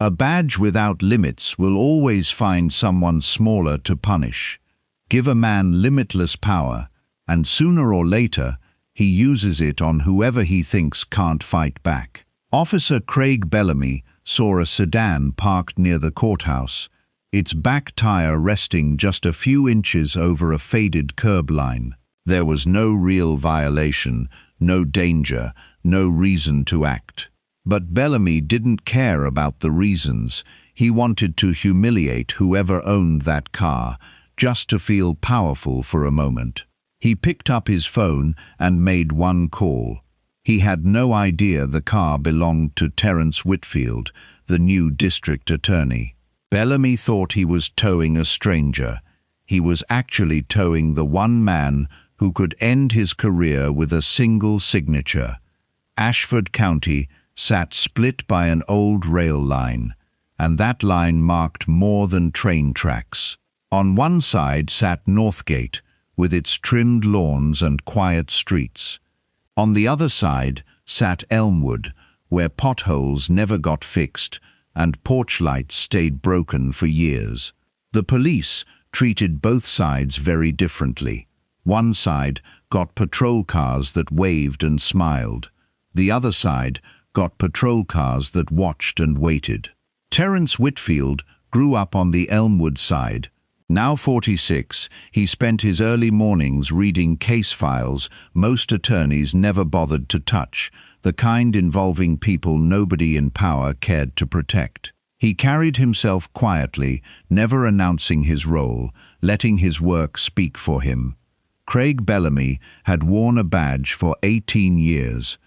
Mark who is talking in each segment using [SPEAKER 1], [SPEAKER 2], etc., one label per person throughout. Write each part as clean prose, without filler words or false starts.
[SPEAKER 1] A badge without limits will always find someone smaller to punish. Give a man limitless power, and sooner or later, he uses it on whoever he thinks can't fight back. Officer Craig Bellamy saw a sedan parked near the courthouse, its back tire resting just a few inches over a faded curb line. There was no real violation, no danger, no reason to act. But Bellamy didn't care about the reasons. He wanted to humiliate whoever owned that car, just to feel powerful for a moment. He picked up his phone and made one call. He had no idea the car belonged to Terence Whitfield, the new district attorney. Bellamy thought he was towing a stranger. He was actually towing the one man who could end his career with a single signature. Ashford County sat split by an old rail line, and that line marked more than train tracks. On one side sat Northgate, with its trimmed lawns and quiet streets. On the other side sat Elmwood, where potholes never got fixed and porch lights stayed broken for years. The police treated both sides very differently. One side got patrol cars that waved and smiled. The other side got patrol cars that watched and waited. Terence Whitfield grew up on the Elmwood side. Now 46, he spent his early mornings reading case files most attorneys never bothered to touch, the kind involving people nobody in power cared to protect. He carried himself quietly, never announcing his role, letting his work speak for him. Craig Bellamy had worn a badge for 18 years.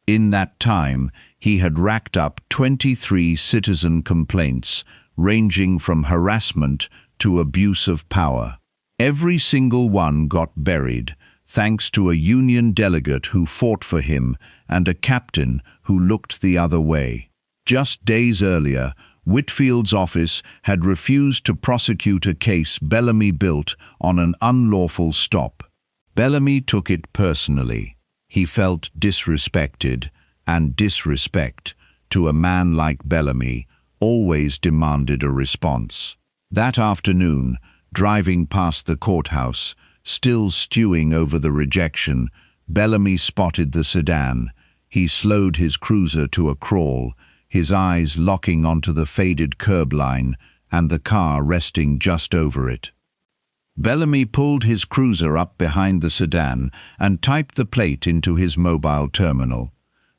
[SPEAKER 1] In that time, he had racked up 23 citizen complaints, ranging from harassment to abuse of power. Every single one got buried, thanks to a union delegate who fought for him and a captain who looked the other way. Just days earlier, Whitfield's office had refused to prosecute a case Bellamy built on an unlawful stop. Bellamy took it personally. He felt disrespected, and disrespect, to a man like Bellamy, always demanded a response. That afternoon, driving past the courthouse, still stewing over the rejection, Bellamy spotted the sedan. He slowed his cruiser to a crawl, his eyes locking onto the faded curb line and the car resting just over it. Bellamy pulled his cruiser up behind the sedan and typed the plate into his mobile terminal.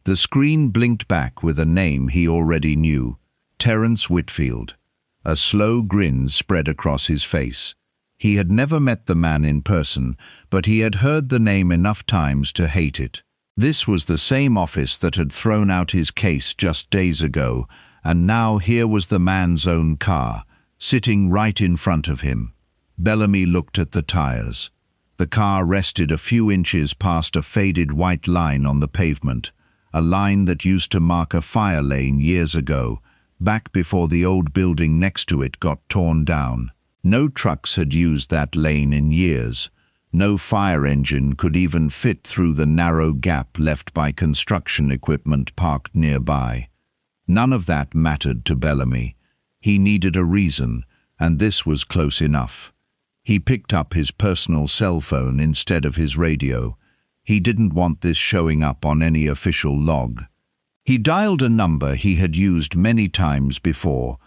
[SPEAKER 1] The screen blinked back with a name he already knew, Terence Whitfield. A slow grin spread across his face. He had never met the man in person, but he had heard the name enough times to hate it. This was the same office that had thrown out his case just days ago, and now here was the man's own car, sitting right in front of him. Bellamy looked at the tires. The car rested a few inches past a faded white line on the pavement, a line that used to mark a fire lane years ago, back before the old building next to it got torn down. No trucks had used that lane in years. No fire engine could even fit through the narrow gap left by construction equipment parked nearby. None of that mattered to Bellamy. He needed a reason, and this was close enough. He picked up his personal cell phone instead of his radio. He didn't want this showing up on any official log. He dialed a number he had used many times before.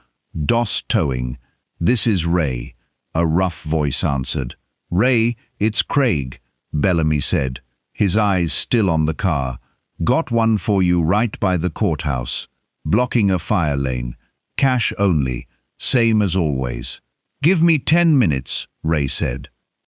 [SPEAKER 1] DOS Towing. "This is Ray," a rough voice answered. "Ray, it's Craig," Bellamy said, his eyes still on the car. "Got one for you right by the courthouse. Blocking a fire lane. Cash only. Same as always." "Give me 10 minutes, Ray said.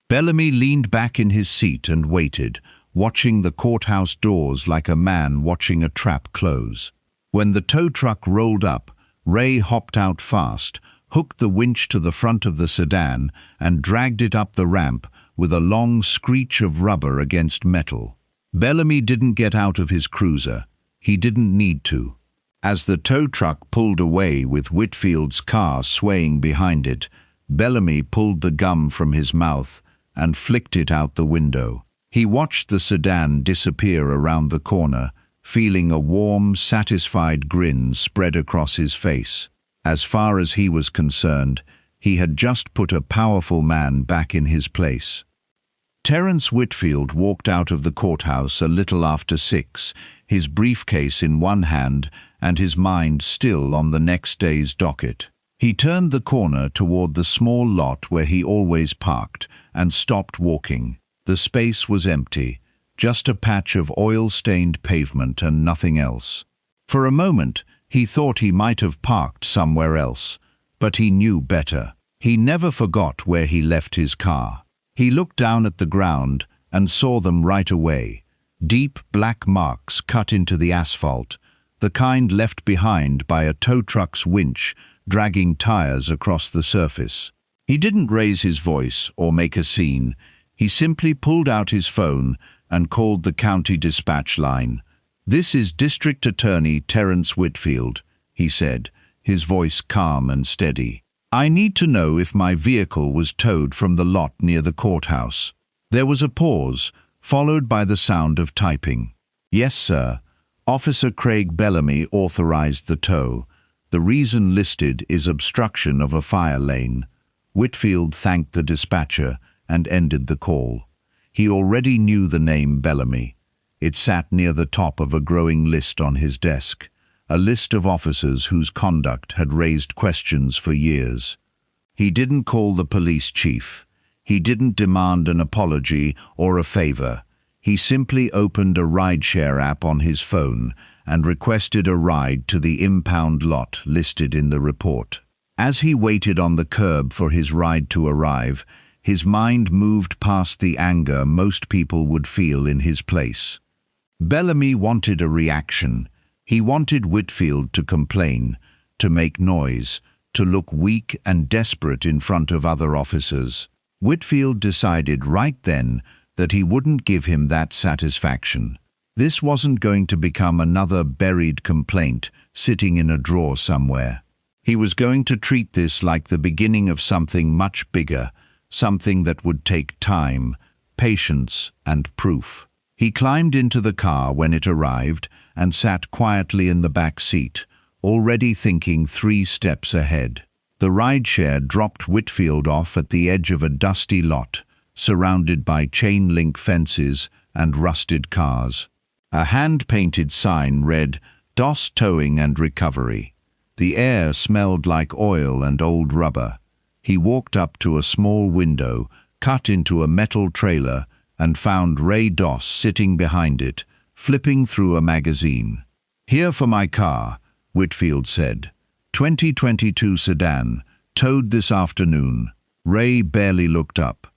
[SPEAKER 1] Bellamy leaned back in his seat and waited, watching the courthouse doors like a man watching a trap close. When the tow truck rolled up, Ray hopped out fast, hooked the winch to the front of the sedan, and dragged it up the ramp with a long screech of rubber against metal. Bellamy didn't get out of his cruiser. He didn't need to. As the tow truck pulled away with Whitfield's car swaying behind it, Bellamy pulled the gum from his mouth and flicked it out the window. He watched the sedan disappear around the corner, feeling a warm, satisfied grin spread across his face. As far as he was concerned, he had just put a powerful man back in his place. Terence Whitfield walked out of the courthouse a little after 6, his briefcase in one hand and his mind still on the next day's docket. He turned the corner toward the small lot where he always parked and stopped walking. The space was empty, just a patch of oil-stained pavement and nothing else. For a moment, he thought he might have parked somewhere else, but he knew better. He never forgot where he left his car. He looked down at the ground and saw them right away. Deep black marks cut into the asphalt, the kind left behind by a tow truck's winch dragging tires across the surface. He didn't raise his voice or make a scene. He simply pulled out his phone and called the county dispatch line. "This is District Attorney Terence Whitfield," he said, his voice calm and steady. "I need to know if my vehicle was towed from the lot near the courthouse." There was a pause, followed by the sound of typing. "Yes, sir. Officer Craig Bellamy authorized the tow. The reason listed is obstruction of a fire lane." Whitfield thanked the dispatcher and ended the call. He already knew the name Bellamy. It sat near the top of a growing list on his desk, a list of officers whose conduct had raised questions for years. He didn't call the police chief. He didn't demand an apology or a favor. He simply opened a rideshare app on his phone and requested a ride to the impound lot listed in the report. As he waited on the curb for his ride to arrive, his mind moved past the anger most people would feel in his place. Bellamy wanted a reaction. He wanted Whitfield to complain, to make noise, to look weak and desperate in front of other officers. Whitfield decided right then that he wouldn't give him that satisfaction. This wasn't going to become another buried complaint sitting in a drawer somewhere. He was going to treat this like the beginning of something much bigger, something that would take time, patience, and proof. He climbed into the car when it arrived and sat quietly in the back seat, already thinking 3 steps ahead. The rideshare dropped Whitfield off at the edge of a dusty lot, surrounded by chain-link fences and rusted cars. A hand-painted sign read, "DOS Towing and Recovery." The air smelled like oil and old rubber. He walked up to a small window, cut into a metal trailer, and found Ray Doss sitting behind it, flipping through a magazine. "Here for my car," Whitfield said. 2022 sedan, towed this afternoon." Ray barely looked up.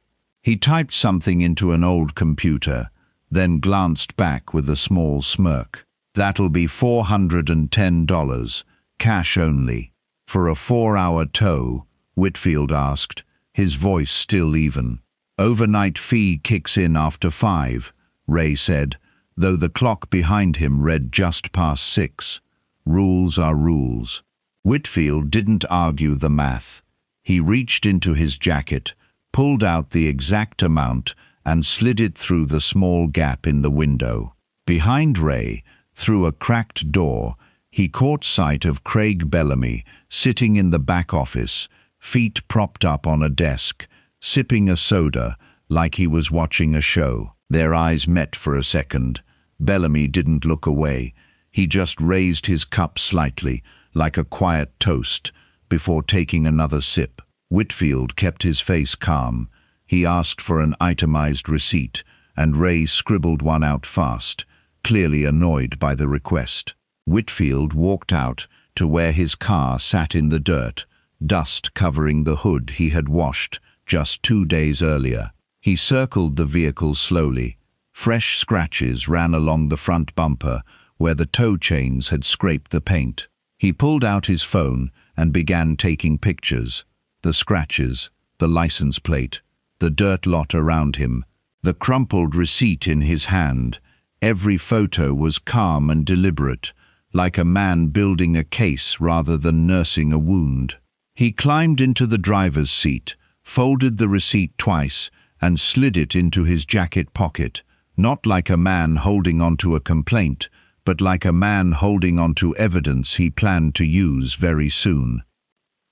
[SPEAKER 1] He typed something into an old computer, then glanced back with a small smirk. "That'll be $410, cash only." "For a 4-hour tow?" Whitfield asked, his voice still even. "Overnight fee kicks in after 5, Ray said, though the clock behind him read just past 6. Rules are rules. Whitfield didn't argue the math. He reached into his jacket, pulled out the exact amount, and slid it through the small gap in the window. Behind Ray, through a cracked door, he caught sight of Craig Bellamy sitting in the back office, feet propped up on a desk, sipping a soda like he was watching a show. Their eyes met for a second. Bellamy didn't look away. He just raised his cup slightly, like a quiet toast, before taking another sip. Whitfield kept his face calm. He asked for an itemized receipt, and Ray scribbled one out fast, clearly annoyed by the request. Whitfield walked out to where his car sat in the dirt, dust covering the hood he had washed just 2 days earlier. He circled the vehicle slowly. Fresh scratches ran along the front bumper where the tow chains had scraped the paint. He pulled out his phone and began taking pictures. The scratches, the license plate, the dirt lot around him, the crumpled receipt in his hand. Every photo was calm and deliberate, like a man building a case rather than nursing a wound. He climbed into the driver's seat, folded the receipt twice, and slid it into his jacket pocket, not like a man holding onto a complaint, but like a man holding onto evidence he planned to use very soon.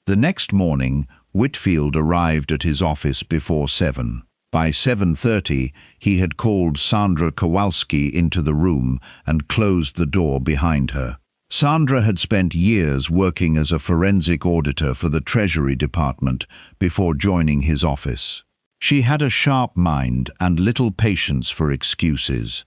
[SPEAKER 1] The next morning, Whitfield arrived at his office before 7. By 7:30, he had called Sandra Kowalski into the room and closed the door behind her. Sandra had spent years working as a forensic auditor for the Treasury Department before joining his office. She had a sharp mind and little patience for excuses.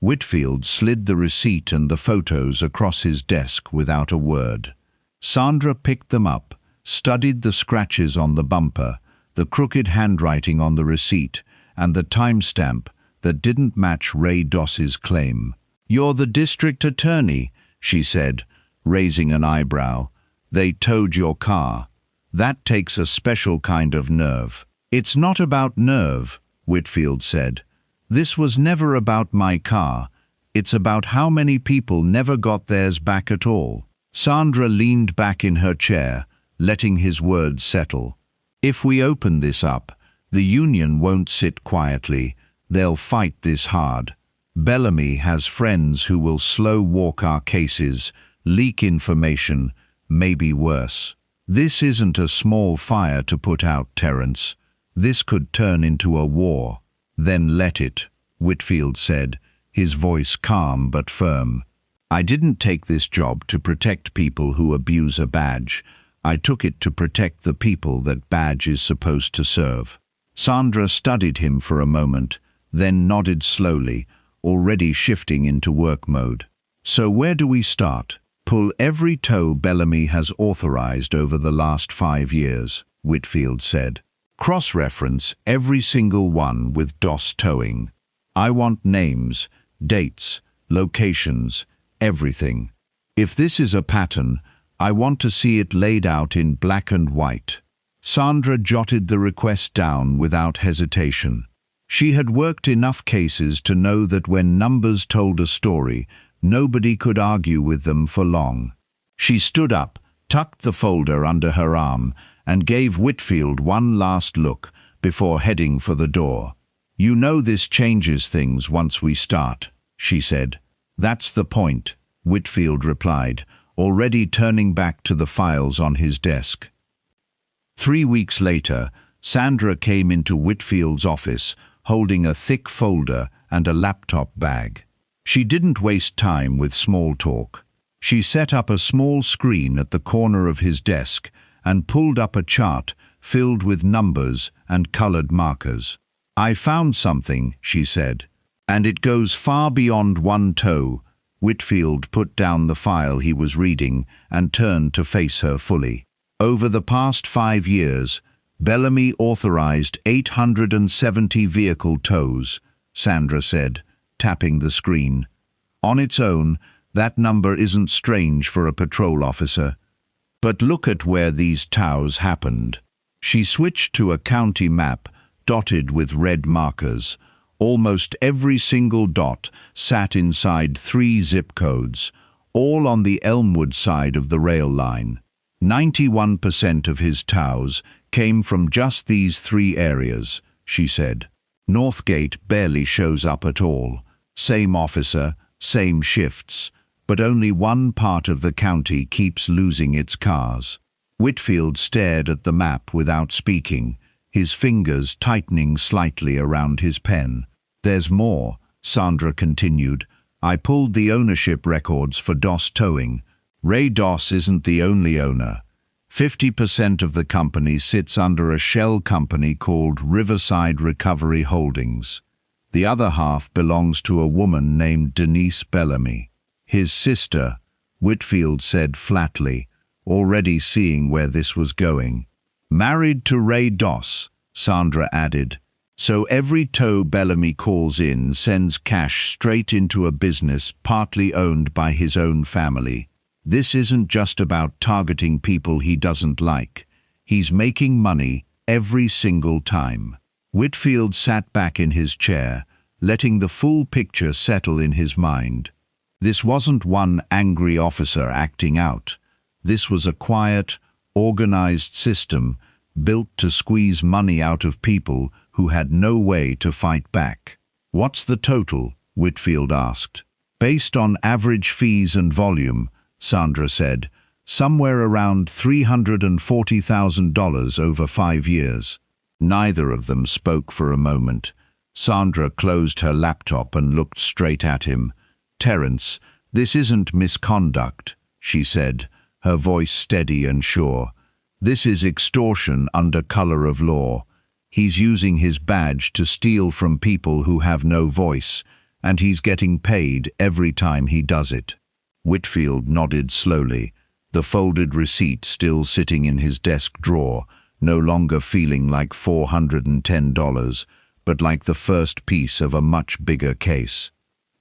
[SPEAKER 1] Whitfield slid the receipt and the photos across his desk without a word. Sandra picked them up, studied the scratches on the bumper, the crooked handwriting on the receipt, and the timestamp that didn't match Ray Doss's claim. "You're the district attorney," she said, raising an eyebrow. "They towed your car. That takes a special kind of nerve." "It's not about nerve," Whitfield said. "This was never about my car. It's about how many people never got theirs back at all." Sandra leaned back in her chair, letting his words settle. "If we open this up, the union won't sit quietly. They'll fight this hard. Bellamy has friends who will slow walk our cases, leak information, maybe worse. This isn't a small fire to put out, Terence. This could turn into a war." "Then let it," Whitfield said, his voice calm but firm. "I didn't take this job to protect people who abuse a badge. I took it to protect the people that badge is supposed to serve." Sandra studied him for a moment, then nodded slowly, already shifting into work mode. "So where do we start?" "Pull every tow Bellamy has authorized over the last 5 years," Whitfield said. "Cross-reference every single one with Doss towing. I want names, dates, locations, everything. If this is a pattern, I want to see it laid out in black and white." Sandra jotted the request down without hesitation. She had worked enough cases to know that when numbers told a story, nobody could argue with them for long. She stood up, tucked the folder under her arm, and gave Whitfield one last look before heading for the door. "You know this changes things once we start," she said. "That's the point," Whitfield replied, already turning back to the files on his desk. 3 weeks later, Sandra came into Whitfield's office, holding a thick folder and a laptop bag. She didn't waste time with small talk. She set up a small screen at the corner of his desk and pulled up a chart filled with numbers and colored markers. "I found something," she said, "and it goes far beyond one tow." Whitfield put down the file he was reading and turned to face her fully. "Over the past 5 years, Bellamy authorized 870 vehicle tows," Sandra said, tapping the screen. "On its own, that number isn't strange for a patrol officer. But look at where these tows happened." She switched to a county map dotted with red markers. Almost every single dot sat inside 3 zip codes, all on the Elmwood side of the rail line. 91% of his tows came from just these 3 areas, she said. Northgate barely shows up at all. Same officer, same shifts, but only one part of the county keeps losing its cars. Whitfield stared at the map without speaking, his fingers tightening slightly around his pen. "There's more," Sandra continued. "I pulled the ownership records for Doss Towing. Ray Doss isn't the only owner. 50% of the company sits under a shell company called Riverside Recovery Holdings. The other half belongs to a woman named Denise Bellamy. His sister," Whitfield said flatly, already seeing where this was going. "Married to Ray Doss," Sandra added. "So every tow Bellamy calls in sends cash straight into a business partly owned by his own family. This isn't just about targeting people he doesn't like. He's making money every single time." Whitfield sat back in his chair, letting the full picture settle in his mind. This wasn't one angry officer acting out. This was a quiet, organized system built to squeeze money out of people who had no way to fight back. "What's the total?" Whitfield asked. "Based on average fees and volume," Sandra said, somewhere around $340,000 over 5 years. Neither of them spoke for a moment. Sandra closed her laptop and looked straight at him. "Terence, this isn't misconduct," she said, her voice steady and sure. "This is extortion under color of law. He's using his badge to steal from people who have no voice, and he's getting paid every time he does it." Whitfield nodded slowly, the folded receipt still sitting in his desk drawer, no longer feeling like $410, but like the first piece of a much bigger case.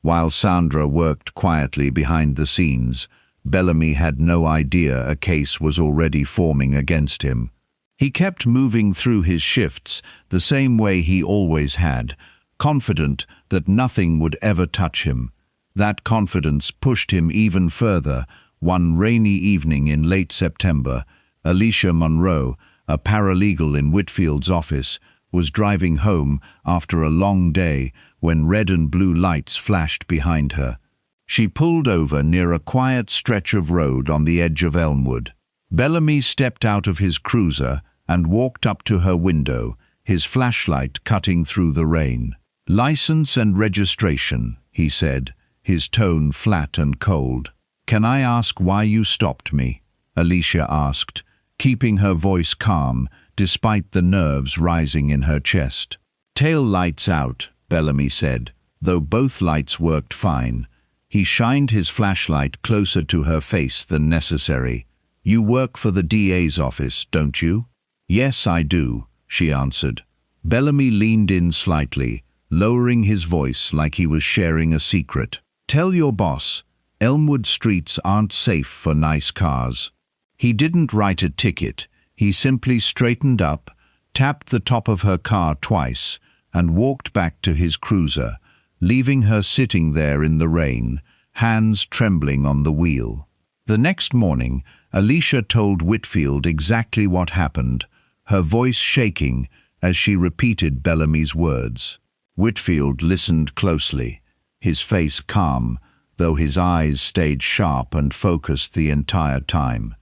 [SPEAKER 1] While Sandra worked quietly behind the scenes, Bellamy had no idea a case was already forming against him. He kept moving through his shifts the same way he always had, confident that nothing would ever touch him. That confidence pushed him even further. One rainy evening in late September, Alicia Monroe, a paralegal in Whitfield's office, was driving home after a long day when red and blue lights flashed behind her. She pulled over near a quiet stretch of road on the edge of Elmwood. Bellamy stepped out of his cruiser and walked up to her window, his flashlight cutting through the rain. "License and registration," he said, his tone flat and cold. "Can I ask why you stopped me?" Alicia asked, keeping her voice calm despite the nerves rising in her chest. "Tail lights out," Bellamy said, though both lights worked fine. He shined his flashlight closer to her face than necessary. "You work for the DA's office, don't you?" "Yes, I do," she answered. Bellamy leaned in slightly, lowering his voice like he was sharing a secret. "Tell your boss, Elmwood streets aren't safe for nice cars." He didn't write a ticket. He simply straightened up, tapped the top of her car twice, and walked back to his cruiser, leaving her sitting there in the rain, hands trembling on the wheel. The next morning, Alicia told Whitfield exactly what happened, her voice shaking as she repeated Bellamy's words. Whitfield listened closely, his face calm, though his eyes stayed sharp and focused the entire time.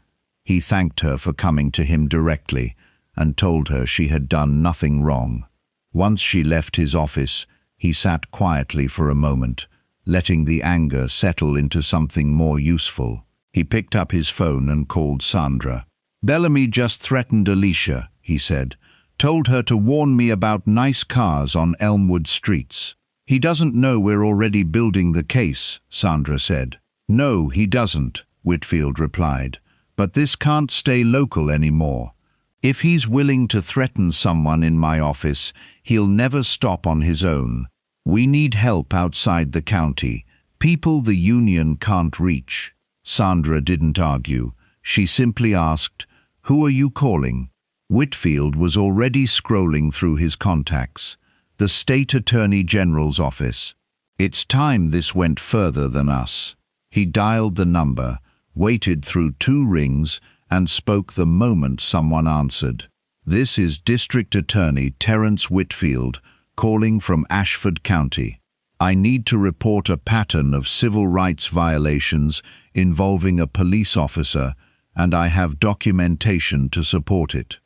[SPEAKER 1] He thanked her for coming to him directly and told her she had done nothing wrong. Once she left his office, he sat quietly for a moment, letting the anger settle into something more useful. He picked up his phone and called Sandra. "Bellamy just threatened Alicia," he said. "Told her to warn me about nice cars on Elmwood streets." "He doesn't know we're already building the case," Sandra said. "No, he doesn't," Whitfield replied. "But this can't stay local anymore. If he's willing to threaten someone in my office, he'll never stop on his own. We need help outside the county, people the union can't reach." Sandra didn't argue. She simply asked, "Who are you calling?" Whitfield was already scrolling through his contacts. The State Attorney General's office. "It's time this went further than us." He dialed the number, waited through 2 rings, and spoke the moment someone answered. "This is District Attorney Terence Whitfield, calling from Ashford County. I need to report a pattern of civil rights violations involving a police officer, and I have documentation to support it."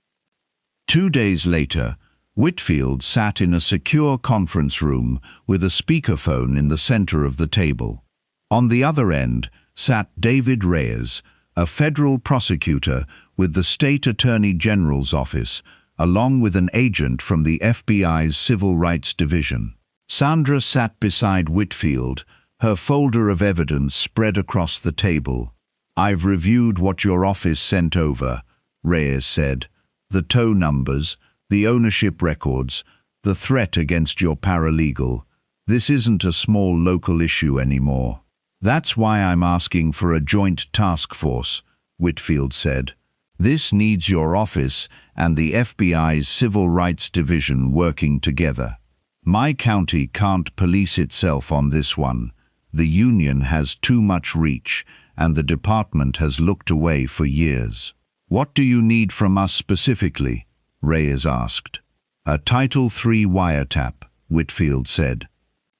[SPEAKER 1] 2 days later, Whitfield sat in a secure conference room with a speakerphone in the center of the table. On the other end sat David Reyes, a federal prosecutor with the State Attorney General's office, along with an agent from the FBI's Civil Rights Division. Sandra sat beside Whitfield, her folder of evidence spread across the table. "I've reviewed what your office sent over," Reyes said. "The tow numbers, the ownership records, the threat against your paralegal. This isn't a small local issue anymore." "That's why I'm asking for a joint task force," Whitfield said. "This needs your office and the FBI's Civil Rights Division working together. My county can't police itself on this one. The union has too much reach, and the department has looked away for years." "What do you need from us specifically?" Reyes asked. "A Title III wiretap," Whitfield said.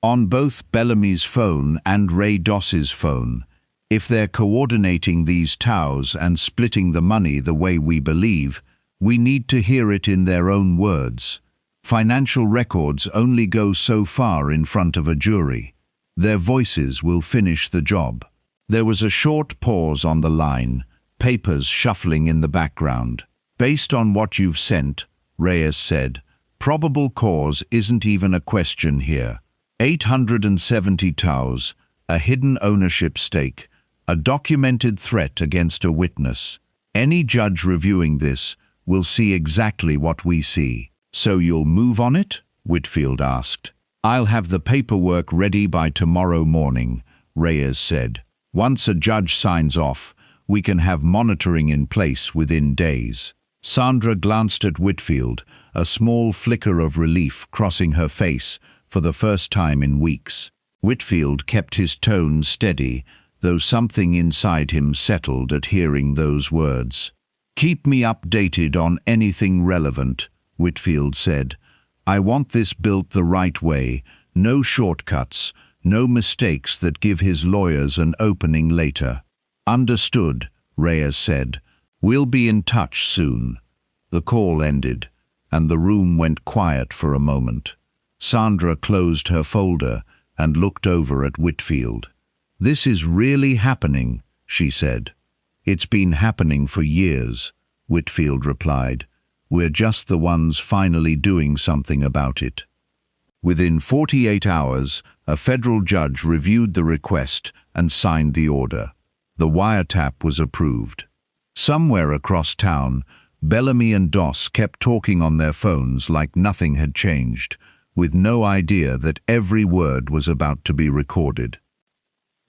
[SPEAKER 1] "On both Bellamy's phone and Ray Doss's phone. If they're coordinating these tows and splitting the money the way we believe, we need to hear it in their own words. Financial records only go so far in front of a jury. Their voices will finish the job." There was a short pause on the line, papers shuffling in the background. "Based on what you've sent," Reyes said, "probable cause isn't even a question here. 870 tows, a hidden ownership stake, a documented threat against a witness. Any judge reviewing this will see exactly what we see." "So you'll move on it?" Whitfield asked. "I'll have the paperwork ready by tomorrow morning," Reyes said. "Once a judge signs off, we can have monitoring in place within days." Sandra glanced at Whitfield, a small flicker of relief crossing her face for the first time in weeks. Whitfield kept his tone steady, though something inside him settled at hearing those words. "Keep me updated on anything relevant," Whitfield said. "I want this built the right way, no shortcuts, no mistakes that give his lawyers an opening later." "Understood," Reyes said. "We'll be in touch soon." The call ended, and the room went quiet for a moment. Sandra closed her folder and looked over at Whitfield. "This is really happening," she said. "It's been happening for years," Whitfield replied. "We're just the ones finally doing something about it." Within 48 hours, a federal judge reviewed the request and signed the order. The wiretap was approved. Somewhere across town, Bellamy and Doss kept talking on their phones like nothing had changed, with no idea that every word was about to be recorded.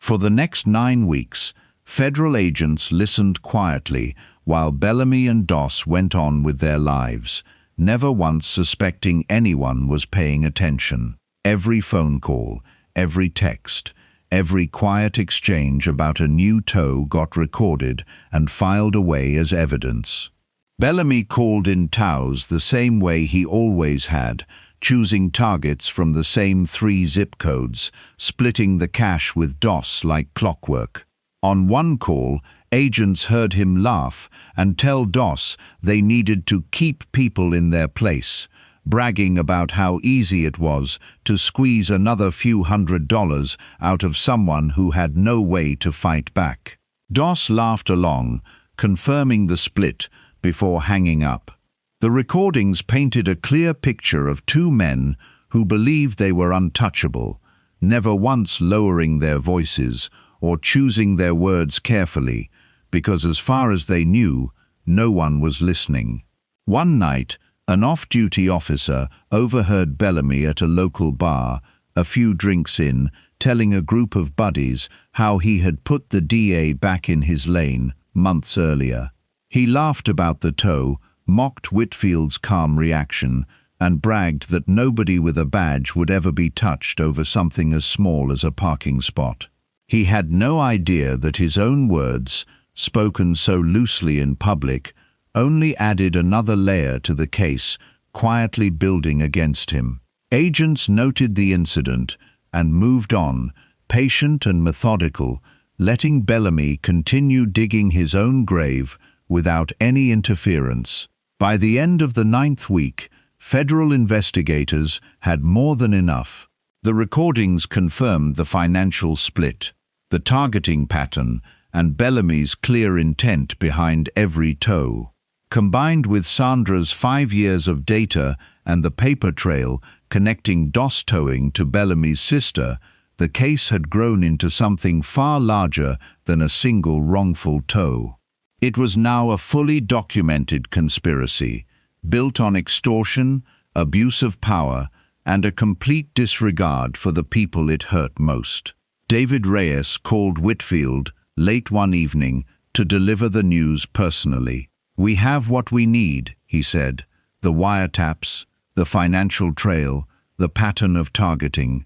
[SPEAKER 1] For the next 9 weeks, federal agents listened quietly while Bellamy and Doss went on with their lives, never once suspecting anyone was paying attention. Every phone call, every text, every quiet exchange about a new tow got recorded and filed away as evidence. Bellamy called in tows the same way he always had, choosing targets from the same 3 zip codes, splitting the cash with Doss like clockwork. On one call, agents heard him laugh and tell Doss they needed to keep people in their place, bragging about how easy it was to squeeze another few $100s out of someone who had no way to fight back. Doss laughed along, confirming the split before hanging up. The recordings painted a clear picture of 2 men who believed they were untouchable, never once lowering their voices or choosing their words carefully, because as far as they knew, no one was listening. One night, an off-duty officer overheard Bellamy at a local bar, a few drinks in, telling a group of buddies how he had put the DA back in his lane months earlier. He laughed about the tow, mocked Whitfield's calm reaction, and bragged that nobody with a badge would ever be touched over something as small as a parking spot. He had no idea that his own words, spoken so loosely in public, only added another layer to the case, quietly building against him. Agents noted the incident and moved on, patient and methodical, letting Bellamy continue digging his own grave without any interference. By the end of the 9th week, federal investigators had more than enough. The recordings confirmed the financial split, the targeting pattern, and Bellamy's clear intent behind every tow. Combined with Sandra's 5 years of data and the paper trail connecting Doss towing to Bellamy's sister, the case had grown into something far larger than a single wrongful tow. It was now a fully documented conspiracy, built on extortion, abuse of power, and a complete disregard for the people it hurt most. David Reyes called Whitfield late one evening to deliver the news personally. "We have what we need," he said, "the wiretaps, the financial trail, the pattern of targeting.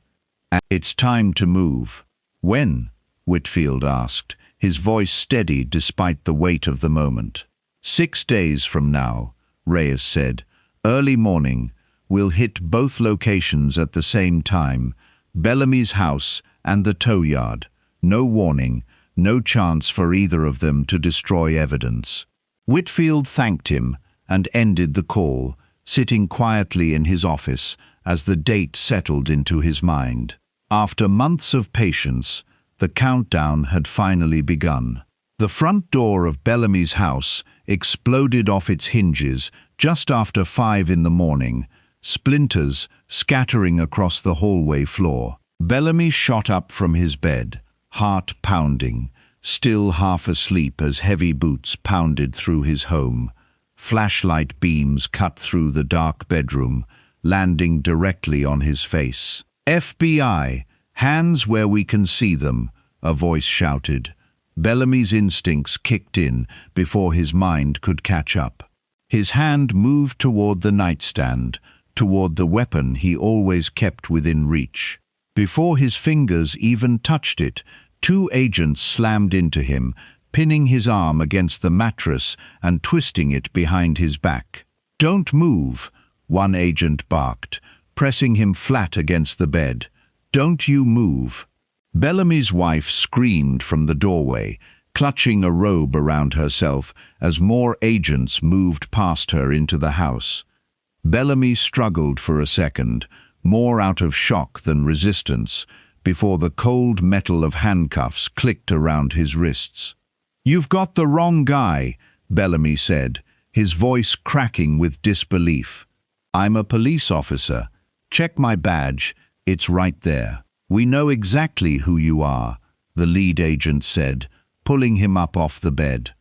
[SPEAKER 1] And it's time to move." "When?" Whitfield asked, his voice steady despite the weight of the moment. 6 days from now," Reyes said. "Early morning. We'll hit both locations at the same time, Bellamy's house and the tow yard. No warning, No chance for either of them to destroy evidence. Whitfield thanked him and ended the call, sitting quietly in his office as the date settled into his mind. After months of patience, the countdown had finally begun. The front door of Bellamy's house exploded off its hinges just after 5 in the morning, splinters scattering across the hallway floor. Bellamy shot up from his bed, heart pounding, still half asleep as heavy boots pounded through his home. Flashlight beams cut through the dark bedroom, landing directly on his face. "FBI, hands where we can see them," a voice shouted. Bellamy's instincts kicked in before his mind could catch up. His hand moved toward the nightstand, toward the weapon he always kept within reach. Before his fingers even touched it, 2 agents slammed into him, pinning his arm against the mattress and twisting it behind his back. "Don't move," one agent barked, pressing him flat against the bed. "Don't you move." Bellamy's wife screamed from the doorway, clutching a robe around herself as more agents moved past her into the house. Bellamy struggled for a second, more out of shock than resistance, before the cold metal of handcuffs clicked around his wrists. "You've got the wrong guy," Bellamy said, his voice cracking with disbelief. "I'm a police officer. Check my badge, it's right there." "We know exactly who you are," the lead agent said, pulling him up off the bed.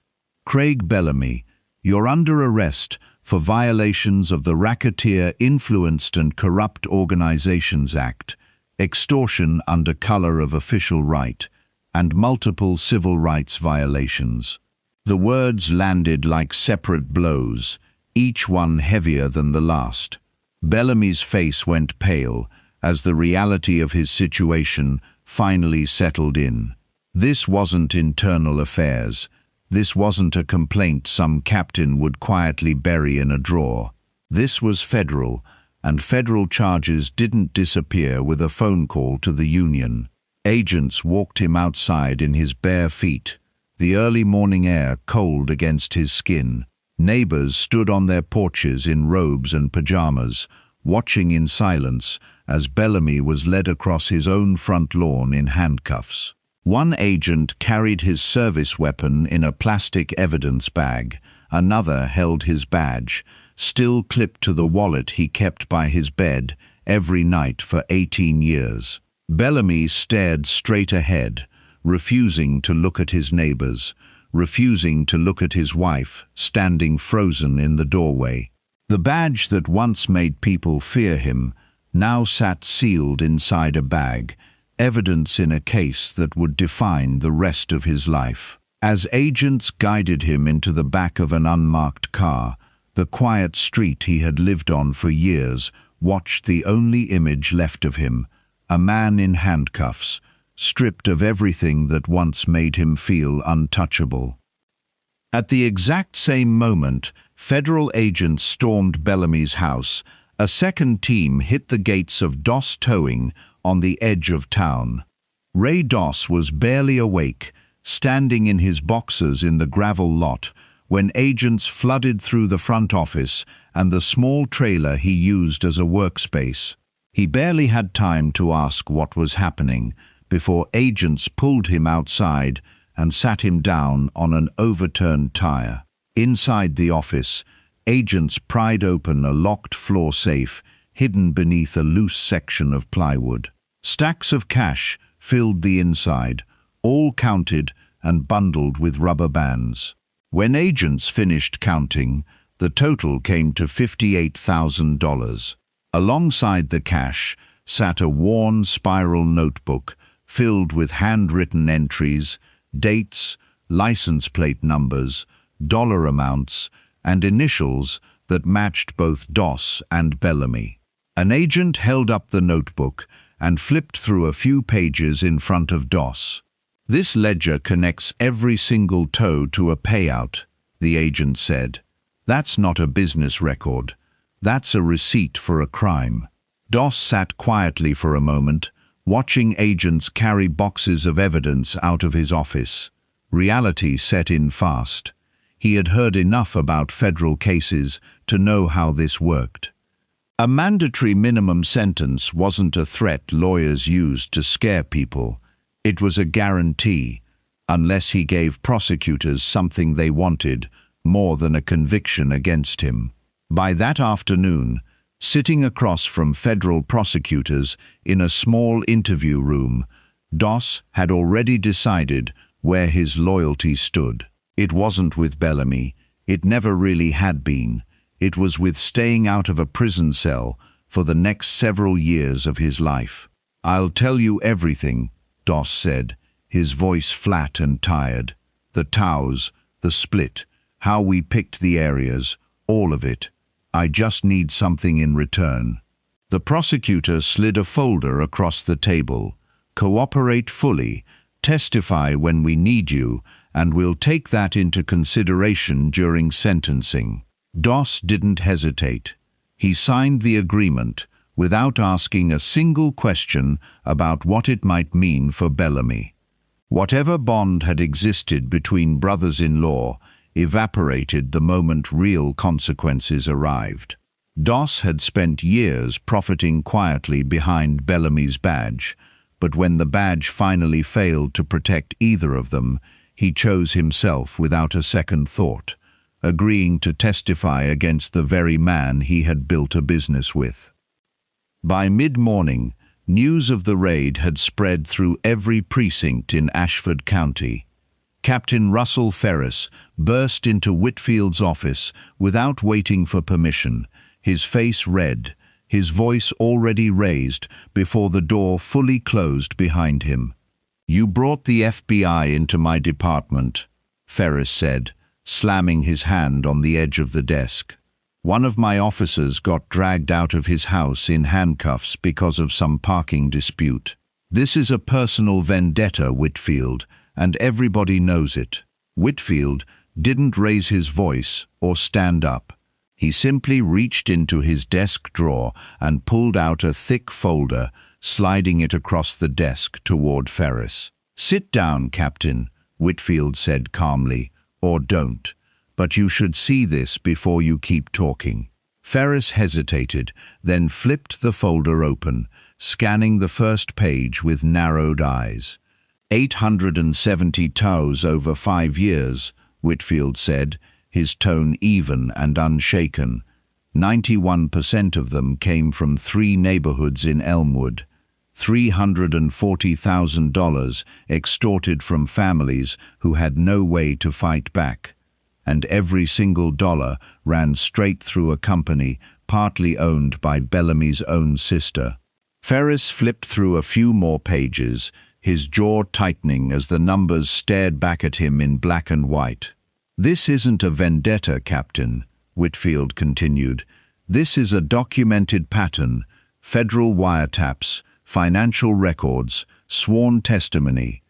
[SPEAKER 1] "Craig Bellamy, you're under arrest for violations of the Racketeer Influenced and Corrupt Organizations Act, extortion under color of official right, and multiple civil rights violations." The words landed like separate blows, each one heavier than the last. Bellamy's face went pale as the reality of his situation finally settled in. This wasn't internal affairs. This wasn't a complaint some captain would quietly bury in a drawer. This was federal, and federal charges didn't disappear with a phone call to the union. Agents walked him outside in his bare feet, the early morning air cold against his skin. Neighbors stood on their porches in robes and pajamas, watching in silence as Bellamy was led across his own front lawn in handcuffs. One agent carried his service weapon in a plastic evidence bag. Another held his badge, still clipped to the wallet he kept by his bed every night for 18 years. Bellamy stared straight ahead, refusing to look at his neighbors, refusing to look at his wife, standing frozen in the doorway. The badge that once made people fear him now sat sealed inside a bag, evidence in a case that would define the rest of his life. As agents guided him into the back of an unmarked car, the quiet street he had lived on for years watched the only image left of him, a man in handcuffs, stripped of everything that once made him feel untouchable. At the exact same moment, federal agents stormed Bellamy's house. A second team hit the gates of Doss Towing on the edge of town. Ray Doss was barely awake, standing in his boxers in the gravel lot, when agents flooded through the front office and the small trailer he used as a workspace. He barely had time to ask what was happening before agents pulled him outside and sat him down on an overturned tire. Inside the office, agents pried open a locked floor safe hidden beneath a loose section of plywood. Stacks of cash filled the inside, all counted and bundled with rubber bands. When agents finished counting, the total came to $58,000. Alongside the cash sat a worn spiral notebook filled with handwritten entries, dates, license plate numbers, dollar amounts, and initials that matched both Doss and Bellamy. An agent held up the notebook and flipped through a few pages in front of Doss. "This ledger connects every single tow to a payout," the agent said. "That's not a business record. That's a receipt for a crime." Doss sat quietly for a moment, watching agents carry boxes of evidence out of his office. Reality set in fast. He had heard enough about federal cases to know how this worked. A mandatory minimum sentence wasn't a threat lawyers used to scare people. It was a guarantee, unless he gave prosecutors something they wanted more than a conviction against him. By that afternoon, sitting across from federal prosecutors in a small interview room, Doss had already decided where his loyalty stood. It wasn't with Bellamy. It never really had been. It was with staying out of a prison cell for the next several years of his life. "I'll tell you everything," Doss said, his voice flat and tired. "The tows, the split, how we picked the areas, all of it. I just need something in return." The prosecutor slid a folder across the table. "Cooperate fully, testify when we need you, and we'll take that into consideration during sentencing." Doss didn't hesitate. He signed the agreement without asking a single question about what it might mean for Bellamy. Whatever bond had existed between brothers-in-law evaporated the moment real consequences arrived. Doss had spent years profiting quietly behind Bellamy's badge, but when the badge finally failed to protect either of them, he chose himself without a second thought, agreeing to testify against the very man he had built a business with. By mid-morning, news of the raid had spread through every precinct in Ashford County. Captain Russell Ferris burst into Whitfield's office without waiting for permission, his face red, his voice already raised before the door fully closed behind him. "You brought the FBI into my department," Ferris said, slamming his hand on the edge of the desk. "One of my officers got dragged out of his house in handcuffs because of some parking dispute. This is a personal vendetta, Whitfield, and everybody knows it." Whitfield didn't raise his voice or stand up. He simply reached into his desk drawer and pulled out a thick folder, sliding it across the desk toward Ferris. "Sit down, Captain," Whitfield said calmly, "or don't. But you should see this before you keep talking." Ferris hesitated, then flipped the folder open, scanning the first page with narrowed eyes. 870 tows over 5 years, Whitfield said, his tone even and unshaken. 91% of them came from 3 neighborhoods in Elmwood. $340,000 extorted from families who had no way to fight back. And every single dollar ran straight through a company partly owned by Bellamy's own sister. Ferris flipped through a few more pages, his jaw tightening as the numbers stared back at him in black and white. "This isn't a vendetta, Captain," Whitfield continued. "This is a documented pattern, federal wiretaps, financial records, sworn testimony.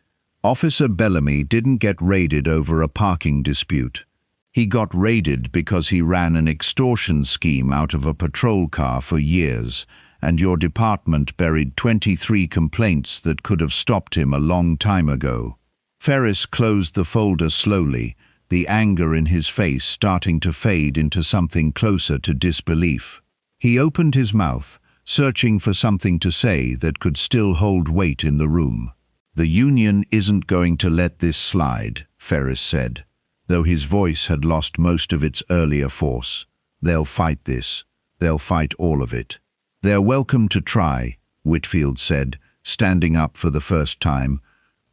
[SPEAKER 1] Officer Bellamy didn't get raided over a parking dispute. He got raided because he ran an extortion scheme out of a patrol car for years, and your department buried 23 complaints that could have stopped him a long time ago." Ferris closed the folder slowly, the anger in his face starting to fade into something closer to disbelief. He opened his mouth, searching for something to say that could still hold weight in the room. "The union isn't going to let this slide," Ferris said, though his voice had lost most of its earlier force. "They'll fight this. They'll fight all of it." "They're welcome to try," Whitfield said, standing up for the first time.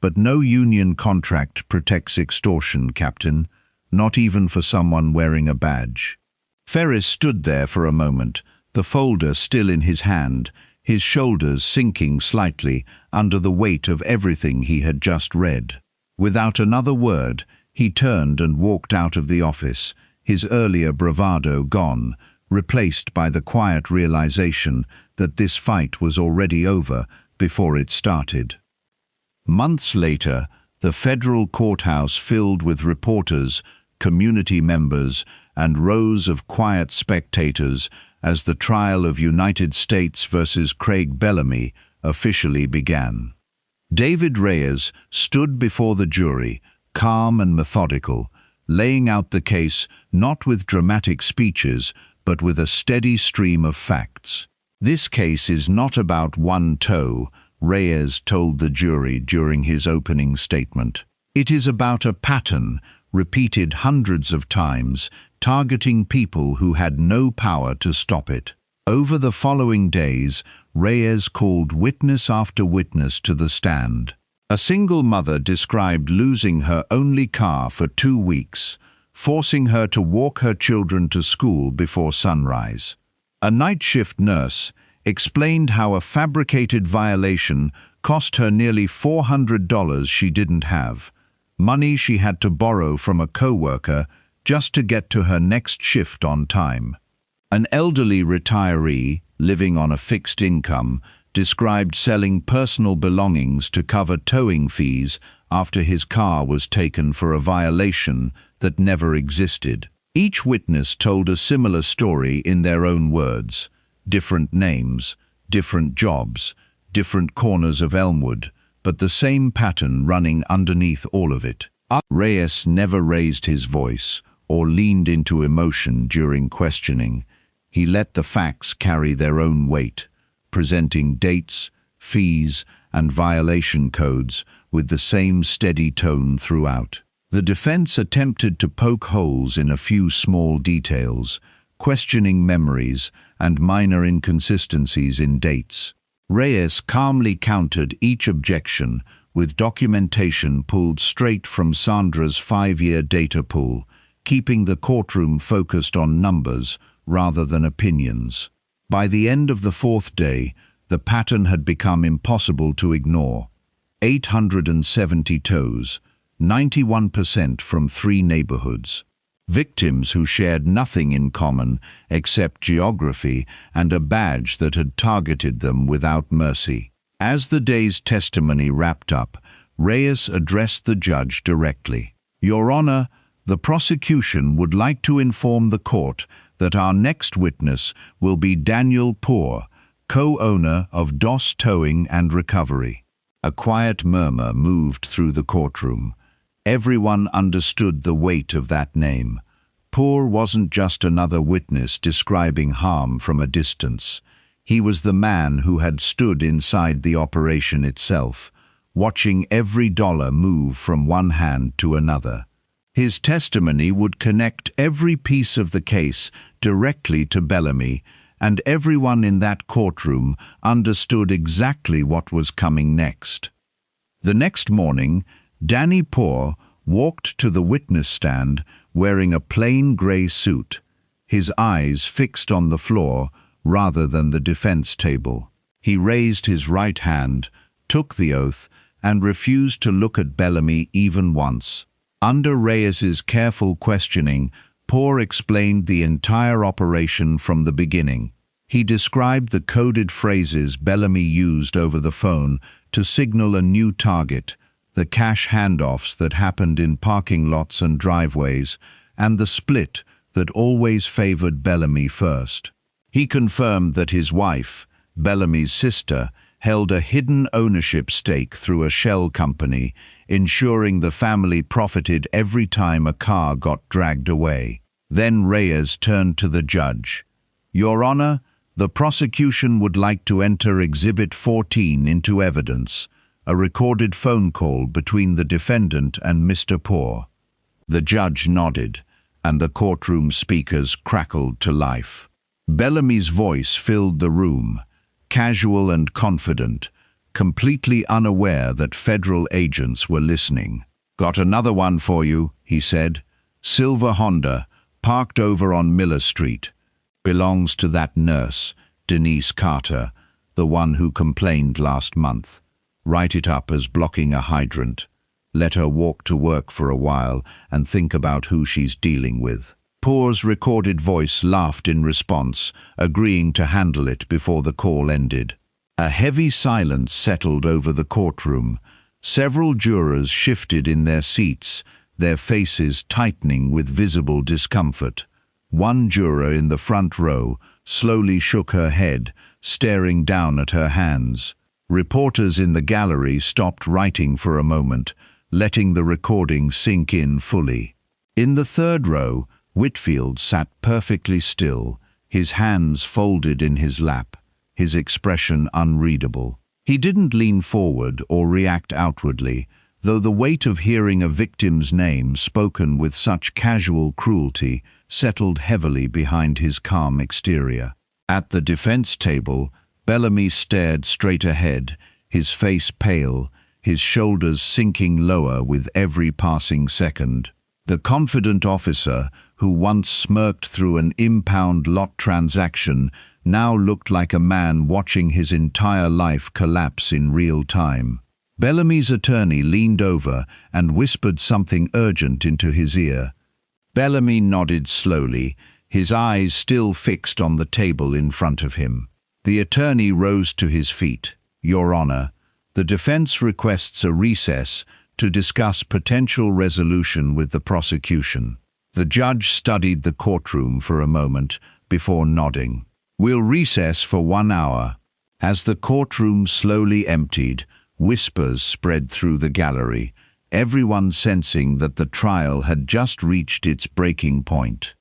[SPEAKER 1] "But no union contract protects extortion, Captain, not even for someone wearing a badge." Ferris stood there for a moment, the folder still in his hand, his shoulders sinking slightly under the weight of everything he had just read. Without another word, he turned and walked out of the office, his earlier bravado gone, replaced by the quiet realization that this fight was already over before it started. Months later, the federal courthouse filled with reporters, community members, and rows of quiet spectators as the trial of United States versus Craig Bellamy officially began. David Reyes stood before the jury, calm and methodical, laying out the case not with dramatic speeches, but with a steady stream of facts. "This case is not about one toe," Reyes told the jury during his opening statement. "It is about a pattern, repeated hundreds of times, targeting people who had no power to stop it." Over the following days, Reyes called witness after witness to the stand. A single mother described losing her only car for 2 weeks, forcing her to walk her children to school before sunrise. A night shift nurse explained how a fabricated violation cost her nearly $400 she didn't have, money she had to borrow from a co-worker just to get to her next shift on time. An elderly retiree, living on a fixed income, described selling personal belongings to cover towing fees after his car was taken for a violation that never existed. Each witness told a similar story in their own words: different names, different jobs, different corners of Elmwood, but the same pattern running underneath all of it. Reyes never raised his voice or leaned into emotion during questioning. He let the facts carry their own weight, presenting dates, fees, and violation codes with the same steady tone throughout. The defense attempted to poke holes in a few small details, questioning memories and minor inconsistencies in dates. Reyes calmly countered each objection with documentation pulled straight from Sandra's 5-year data pool, keeping the courtroom focused on numbers rather than opinions. By the end of the 4th day, the pattern had become impossible to ignore. 870 tows, 91% from 3 neighborhoods. Victims who shared nothing in common except geography and a badge that had targeted them without mercy. As the day's testimony wrapped up, Reyes addressed the judge directly. "Your Honor, the prosecution would like to inform the court that our next witness will be Daniel Poor, co-owner of DOS Towing and Recovery." A quiet murmur moved through the courtroom. Everyone understood the weight of that name. Poor wasn't just another witness describing harm from a distance. He was the man who had stood inside the operation itself, watching every dollar move from one hand to another. His testimony would connect every piece of the case directly to Bellamy, and everyone in that courtroom understood exactly what was coming next. The next morning, Danny Poor walked to the witness stand wearing a plain gray suit, his eyes fixed on the floor rather than the defense table. He raised his right hand, took the oath, and refused to look at Bellamy even once. Under Reyes's careful questioning, Poor explained the entire operation from the beginning. He described the coded phrases Bellamy used over the phone to signal a new target, the cash handoffs that happened in parking lots and driveways, and the split that always favored Bellamy first. He confirmed that his wife, Bellamy's sister, held a hidden ownership stake through a shell company, ensuring the family profited every time a car got dragged away. Then Reyes turned to the judge. "Your Honor, the prosecution would like to enter Exhibit 14 into evidence, a recorded phone call between the defendant and Mr. Poor." The judge nodded, and the courtroom speakers crackled to life. Bellamy's voice filled the room, casual and confident, completely unaware that federal agents were listening. "Got another one for you," he said. "Silver Honda, parked over on Miller Street. Belongs to that nurse, Denise Carter, the one who complained last month. Write it up as blocking a hydrant. Let her walk to work for a while and think about who she's dealing with." Poor's recorded voice laughed in response, agreeing to handle it before the call ended. A heavy silence settled over the courtroom. Several jurors shifted in their seats, their faces tightening with visible discomfort. One juror in the front row slowly shook her head, staring down at her hands. Reporters in the gallery stopped writing for a moment, letting the recording sink in fully. In the third row, Whitfield sat perfectly still, his hands folded in his lap, his expression unreadable. He didn't lean forward or react outwardly, though the weight of hearing a victim's name spoken with such casual cruelty settled heavily behind his calm exterior. At the defense table, Bellamy stared straight ahead, his face pale, his shoulders sinking lower with every passing second. The confident officer, who once smirked through an impound lot transaction, now looked like a man watching his entire life collapse in real time. Bellamy's attorney leaned over and whispered something urgent into his ear. Bellamy nodded slowly, his eyes still fixed on the table in front of him. The attorney rose to his feet. "Your Honor, the defense requests a recess to discuss potential resolution with the prosecution." The judge studied the courtroom for a moment before nodding. "We'll recess for 1 hour." As the courtroom slowly emptied, whispers spread through the gallery, everyone sensing that the trial had just reached its breaking point.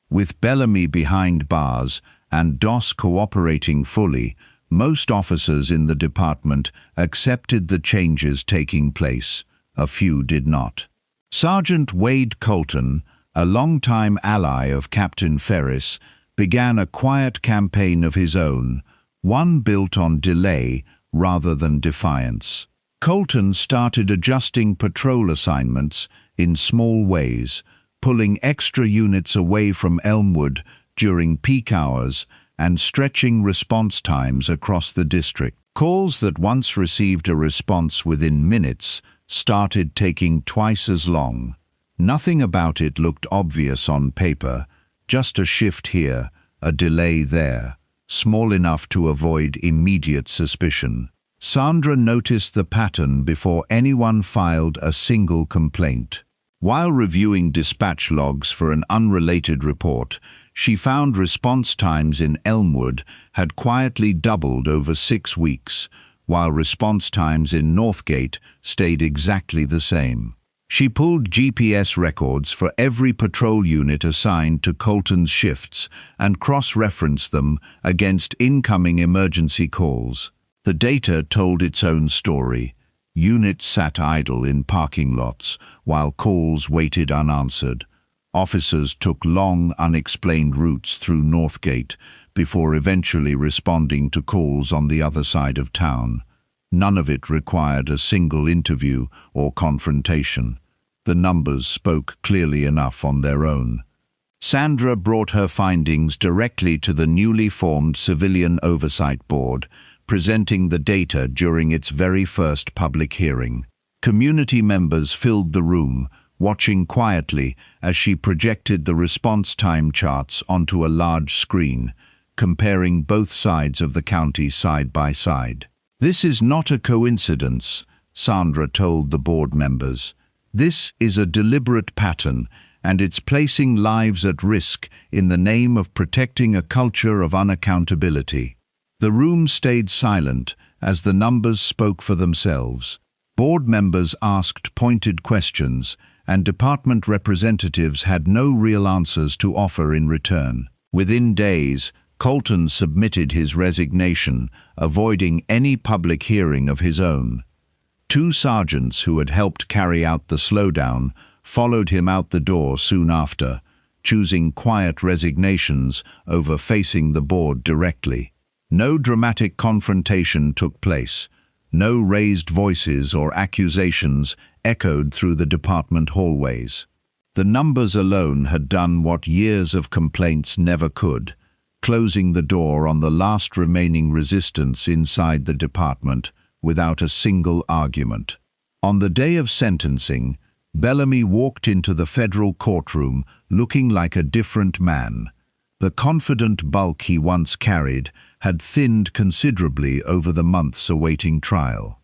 [SPEAKER 1] With Bellamy behind bars and Doss cooperating fully, most officers in the department accepted the changes taking place. A few did not. Sergeant Wade Colton, a longtime ally of Captain Ferris, began a quiet campaign of his own, one built on delay rather than defiance. Colton started adjusting patrol assignments in small ways, pulling extra units away from Elmwood during peak hours and stretching response times across the district. Calls that once received a response within minutes started taking twice as long. Nothing about it looked obvious on paper, just a shift here, a delay there, small enough to avoid immediate suspicion. Sandra noticed the pattern before anyone filed a single complaint. While reviewing dispatch logs for an unrelated report, she found response times in Elmwood had quietly doubled over 6 weeks, while response times in Northgate stayed exactly the same. She pulled GPS records for every patrol unit assigned to Colton's shifts and cross-referenced them against incoming emergency calls. The data told its own story. Units sat idle in parking lots while calls waited unanswered. Officers took long, unexplained routes through Northgate before eventually responding to calls on the other side of town. None of it required a single interview or confrontation. The numbers spoke clearly enough on their own. Sandra brought her findings directly to the newly formed Civilian Oversight Board, presenting the data during its very first public hearing. Community members filled the room, watching quietly as she projected the response time charts onto a large screen, comparing both sides of the county side by side. "This is not a coincidence," Sandra told the board members. "This is a deliberate pattern, and it's placing lives at risk in the name of protecting a culture of unaccountability." The room stayed silent as the numbers spoke for themselves. Board members asked pointed questions, and department representatives had no real answers to offer in return. Within days, Colton submitted his resignation, avoiding any public hearing of his own. 2 sergeants who had helped carry out the slowdown followed him out the door soon after, choosing quiet resignations over facing the board directly. No dramatic confrontation took place. No raised voices or accusations echoed through the department hallways. The numbers alone had done what years of complaints never could, closing the door on the last remaining resistance inside the department without a single argument. On the day of sentencing, Bellamy walked into the federal courtroom looking like a different man. The confident bulk he once carried had thinned considerably over the months awaiting trial.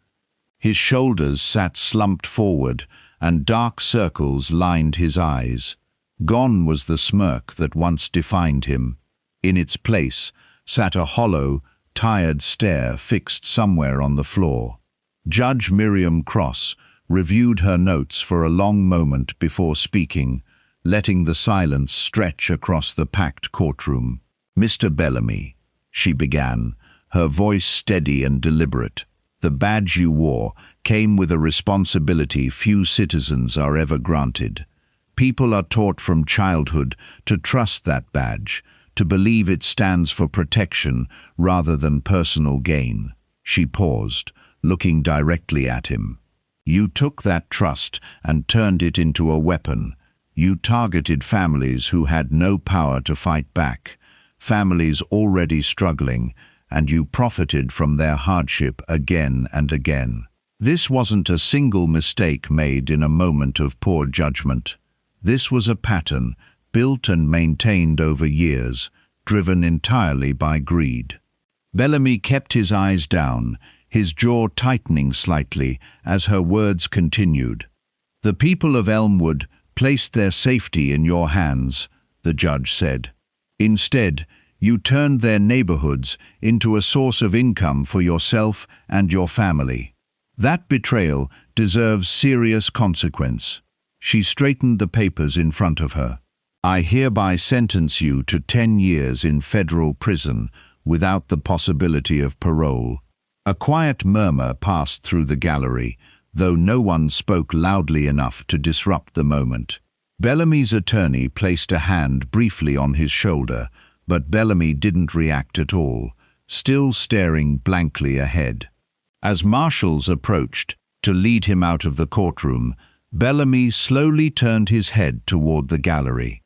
[SPEAKER 1] His shoulders sat slumped forward, and dark circles lined his eyes. Gone was the smirk that once defined him. In its place sat a hollow, tired stare fixed somewhere on the floor. Judge Miriam Cross reviewed her notes for a long moment before speaking, letting the silence stretch across the packed courtroom. "Mr. Bellamy," she began, her voice steady and deliberate, "the badge you wore came with a responsibility few citizens are ever granted. People are taught from childhood to trust that badge, to believe it stands for protection rather than personal gain." She paused, looking directly at him. "You took that trust and turned it into a weapon. You targeted families who had no power to fight back, families already struggling, and you profited from their hardship again and again. This wasn't a single mistake made in a moment of poor judgment. This was a pattern, built and maintained over years, driven entirely by greed." Bellamy kept his eyes down, his jaw tightening slightly as her words continued. "The people of Elmwood placed their safety in your hands," the judge said. "Instead, you turned their neighborhoods into a source of income for yourself and your family. That betrayal deserves serious consequence." She straightened the papers in front of her. "I hereby sentence you to 10 years in federal prison without the possibility of parole." A quiet murmur passed through the gallery, though no one spoke loudly enough to disrupt the moment. Bellamy's attorney placed a hand briefly on his shoulder, but Bellamy didn't react at all, still staring blankly ahead. As marshals approached to lead him out of the courtroom, Bellamy slowly turned his head toward the gallery.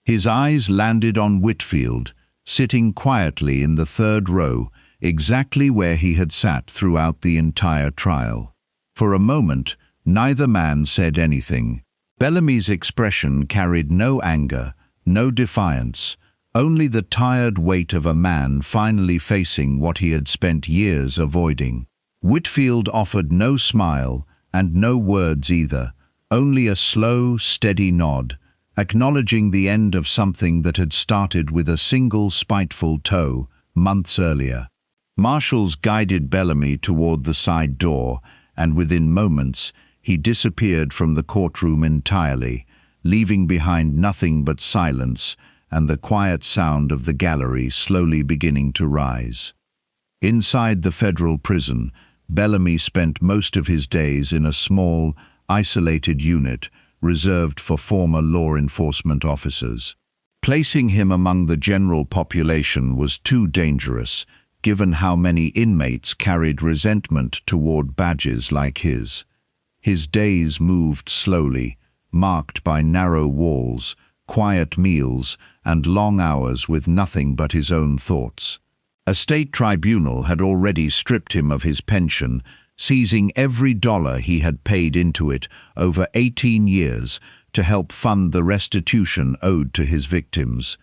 [SPEAKER 1] His eyes landed on Whitfield, sitting quietly in the third row, exactly where he had sat throughout the entire trial. For a moment, neither man said anything. Bellamy's expression carried no anger, no defiance, only the tired weight of a man finally facing what he had spent years avoiding. Whitfield offered no smile and no words either, only a slow, steady nod, acknowledging the end of something that had started with a single spiteful toe months earlier. Marshals guided Bellamy toward the side door, and within moments he disappeared from the courtroom entirely, leaving behind nothing but silence and the quiet sound of the gallery slowly beginning to rise. Inside the federal prison, Bellamy spent most of his days in a small, isolated unit reserved for former law enforcement officers. Placing him among the general population was too dangerous, given how many inmates carried resentment toward badges like his. His days moved slowly, marked by narrow walls, quiet meals, and long hours with nothing but his own thoughts. A state tribunal had already stripped him of his pension, seizing every dollar he had paid into it over 18 years to help fund the restitution owed to his victims.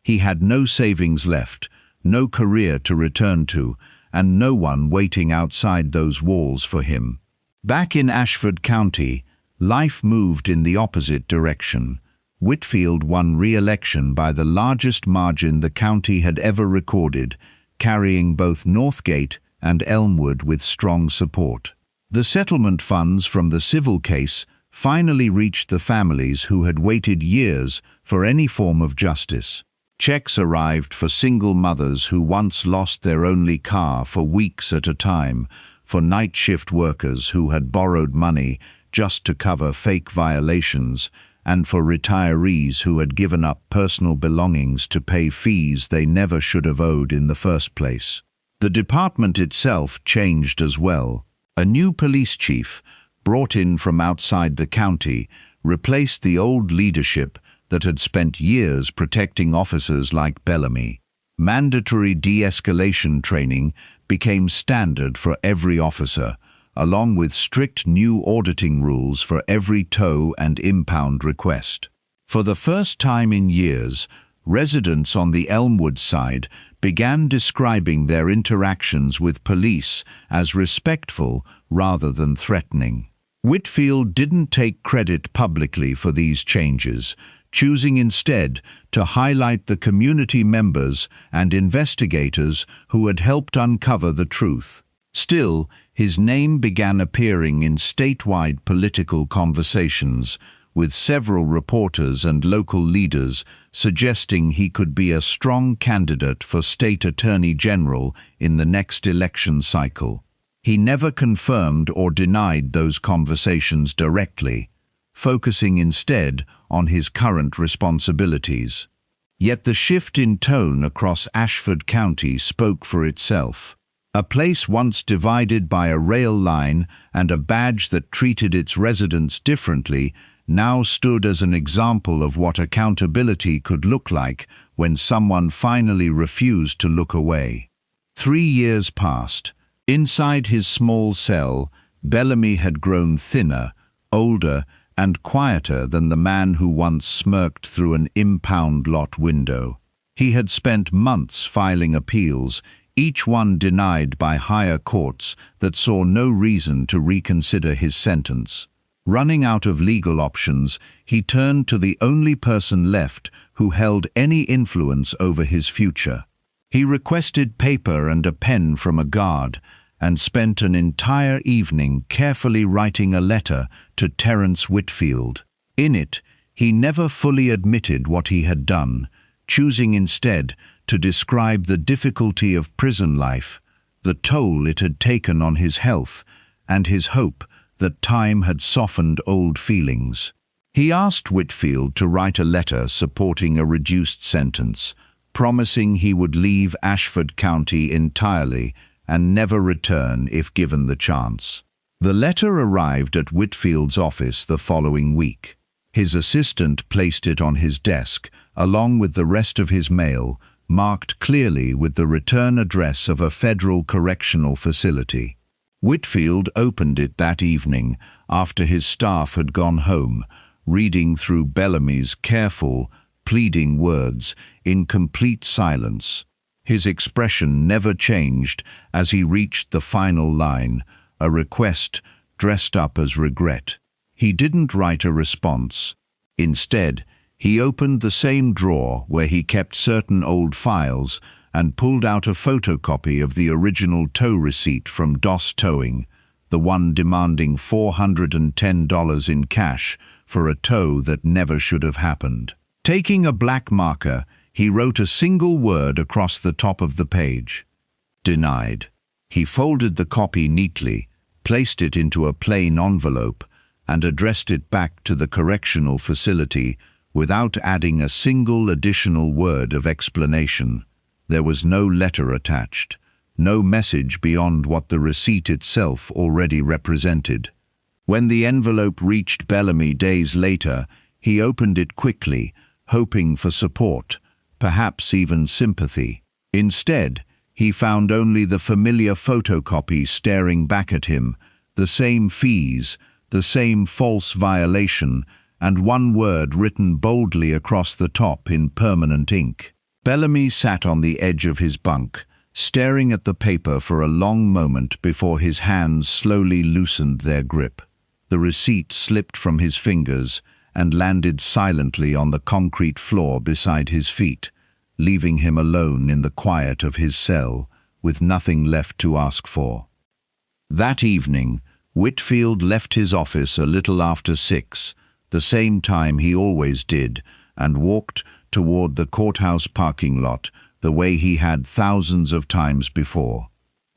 [SPEAKER 1] He had no savings left, no career to return to, and no one waiting outside those walls for him. Back in Ashford County, life moved in the opposite direction. Whitfield won re-election by the largest margin the county had ever recorded, carrying both Northgate and Elmwood with strong support. The settlement funds from the civil case finally reached the families who had waited years for any form of justice. Checks arrived for single mothers who once lost their only car for weeks at a time, for night shift workers who had borrowed money just to cover fake violations, and for retirees who had given up personal belongings to pay fees they never should have owed in the first place. The department itself changed as well. A new police chief, brought in from outside the county, replaced the old leadership that had spent years protecting officers like Bellamy. Mandatory de-escalation training became standard for every officer, along with strict new auditing rules for every tow and impound request. For the first time in years, residents on the Elmwood side began describing their interactions with police as respectful rather than threatening. Whitfield didn't take credit publicly for these changes, choosing instead to highlight the community members and investigators who had helped uncover the truth. Still, his name began appearing in statewide political conversations, with several reporters and local leaders suggesting he could be a strong candidate for state attorney general in the next election cycle. He never confirmed or denied those conversations directly, focusing instead on his current responsibilities. Yet the shift in tone across Ashford County spoke for itself. A place once divided by a rail line and a badge that treated its residents differently now stood as an example of what accountability could look like when someone finally refused to look away. 3 years passed. Inside his small cell, Bellamy had grown thinner, older, and quieter than the man who once smirked through an impound lot window. He had spent months filing appeals, each one denied by higher courts that saw no reason to reconsider his sentence. Running out of legal options, he turned to the only person left who held any influence over his future. He requested paper and a pen from a guard and spent an entire evening carefully writing a letter to Terence Whitfield. In it, he never fully admitted what he had done, choosing instead to describe the difficulty of prison life, the toll it had taken on his health, and his hope that time had softened old feelings. He asked Whitfield to write a letter supporting a reduced sentence, promising he would leave Ashford County entirely and never return if given the chance. The letter arrived at Whitfield's office the following week. His assistant placed it on his desk, along with the rest of his mail, marked clearly with the return address of a federal correctional facility. Whitfield opened it that evening after his staff had gone home, reading through Bellamy's careful, pleading words in complete silence. His expression never changed as he reached the final line, a request dressed up as regret. He didn't write a response. Instead, he opened the same drawer where he kept certain old files and pulled out a photocopy of the original tow receipt from DOS Towing, the one demanding $410 in cash for a tow that never should have happened. Taking a black marker, he wrote a single word across the top of the page: denied. He folded the copy neatly, placed it into a plain envelope, and addressed it back to the correctional facility without adding a single additional word of explanation. There was no letter attached, no message beyond what the receipt itself already represented. When the envelope reached Bellamy days later, he opened it quickly, hoping for support, perhaps even sympathy. Instead, he found only the familiar photocopy staring back at him, the same fees, the same false violation, and one word written boldly across the top in permanent ink. Bellamy sat on the edge of his bunk, staring at the paper for a long moment before his hands slowly loosened their grip. The receipt slipped from his fingers and landed silently on the concrete floor beside his feet, leaving him alone in the quiet of his cell, with nothing left to ask for. That evening, Whitfield left his office a little after 6, the same time he always did, and walked toward the courthouse parking lot the way he had thousands of times before.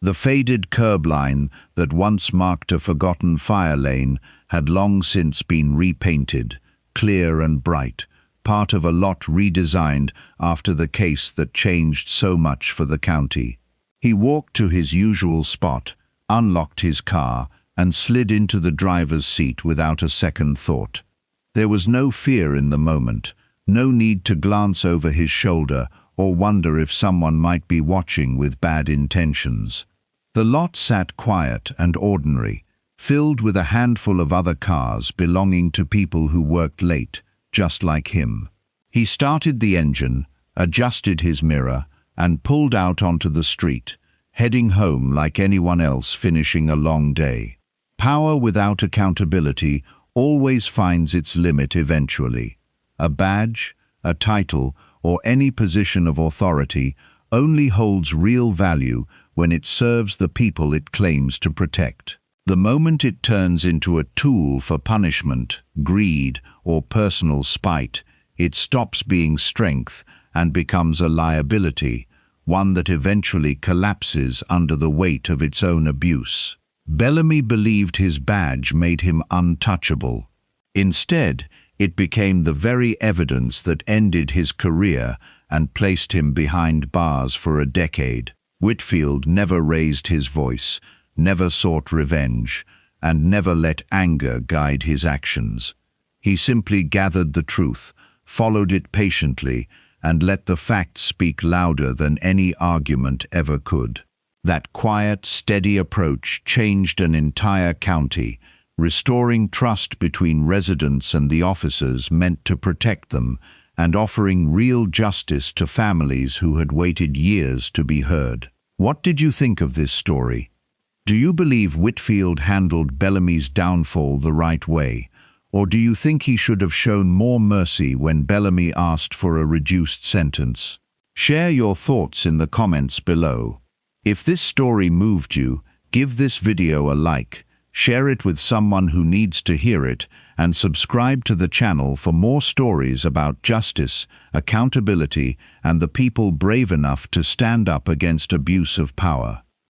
[SPEAKER 1] The faded curb line that once marked a forgotten fire lane had long since been repainted, clear and bright, part of a lot redesigned after the case that changed so much for the county. He walked to his usual spot, unlocked his car, and slid into the driver's seat without a second thought. There was no fear in the moment, no need to glance over his shoulder or wonder if someone might be watching with bad intentions. The lot sat quiet and ordinary, filled with a handful of other cars belonging to people who worked late, just like him. He started the engine, adjusted his mirror, and pulled out onto the street, heading home like anyone else finishing a long day. Power without accountability always finds its limit eventually. A badge, a title, or any position of authority only holds real value when it serves the people it claims to protect. The moment it turns into a tool for punishment, greed, or personal spite, it stops being strength and becomes a liability, one that eventually collapses under the weight of its own abuse. Bellamy believed his badge made him untouchable. Instead, it became the very evidence that ended his career and placed him behind bars for a decade. Whitfield never raised his voice, never sought revenge, and never let anger guide his actions. He simply gathered the truth, followed it patiently, and let the facts speak louder than any argument ever could. That quiet, steady approach changed an entire county, restoring trust between residents and the officers meant to protect them, and offering real justice to families who had waited years to be heard. What did you think of this story? Do you believe Whitfield handled Bellamy's downfall the right way, or do you think he should have shown more mercy when Bellamy asked for a reduced sentence? Share your thoughts in the comments below. If this story moved you, give this video a like, share it with someone who needs to hear it, and subscribe to the channel for more stories about justice, accountability, and the people brave enough to stand up against abuse of power.